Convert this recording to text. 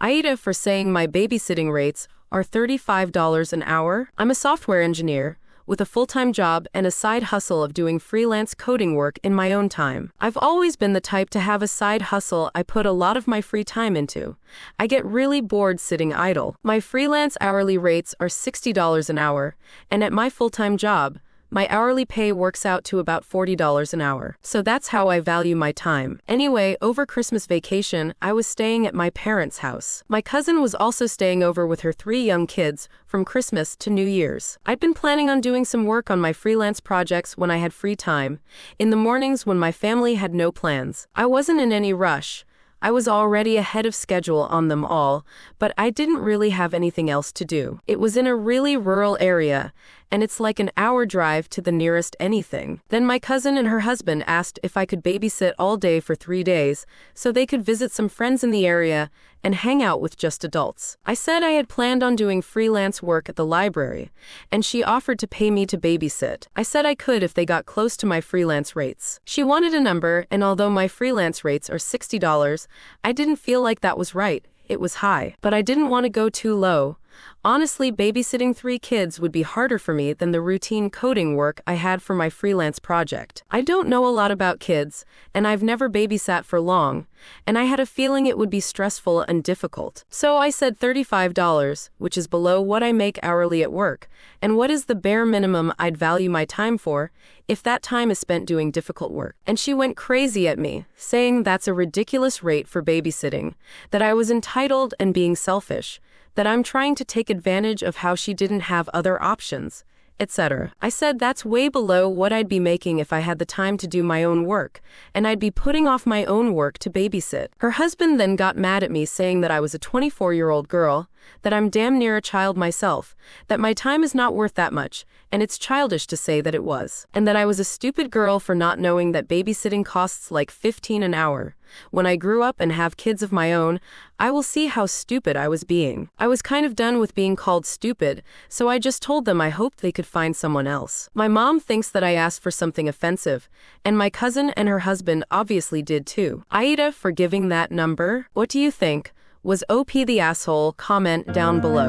AITA for saying my babysitting rates are $35 an hour. I'm a software engineer with a full-time job and a side hustle of doing freelance coding work in my own time. I've always been the type to have a side hustle I put a lot of my free time into. I get really bored sitting idle. My freelance hourly rates are $60 an hour, and at my full-time job, my hourly pay works out to about $40 an hour. So that's how I value my time. Anyway, over Christmas vacation, I was staying at my parents' house. My cousin was also staying over with her 3 young kids from Christmas to New Year's. I'd been planning on doing some work on my freelance projects when I had free time, in the mornings when my family had no plans. I wasn't in any rush. I was already ahead of schedule on them all, but I didn't really have anything else to do. It was in a really rural area, and it's like an hour drive to the nearest anything. Then my cousin and her husband asked if I could babysit all day for 3 days, so they could visit some friends in the area and hang out with just adults. I said I had planned on doing freelance work at the library, and she offered to pay me to babysit. I said I could if they got close to my freelance rates. She wanted a number, and although my freelance rates are $60, I didn't feel like that was right. It was high, but I didn't want to go too low. Honestly, babysitting 3 kids would be harder for me than the routine coding work I had for my freelance project. I don't know a lot about kids, and I've never babysat for long, and I had a feeling it would be stressful and difficult. So I said $35, which is below what I make hourly at work, and what is the bare minimum I'd value my time for if that time is spent doing difficult work. And she went crazy at me, saying that's a ridiculous rate for babysitting, that I was entitled and being selfish, that I'm trying to take advantage of how she didn't have other options, etc. I said that's way below what I'd be making if I had the time to do my own work, and I'd be putting off my own work to babysit. Her husband then got mad at me, saying that I was a 24-year-old girl, that I'm damn near a child myself, that my time is not worth that much, and it's childish to say that it was, and that I was a stupid girl for not knowing that babysitting costs like $15 an hour. When I grew up and have kids of my own, I will see how stupid I was being. I was kind of done with being called stupid, so I just told them I hoped they could find someone else. My mom thinks that I asked for something offensive, and my cousin and her husband obviously did too. AITA for giving that number? What do you think? Was OP the asshole? Comment down below.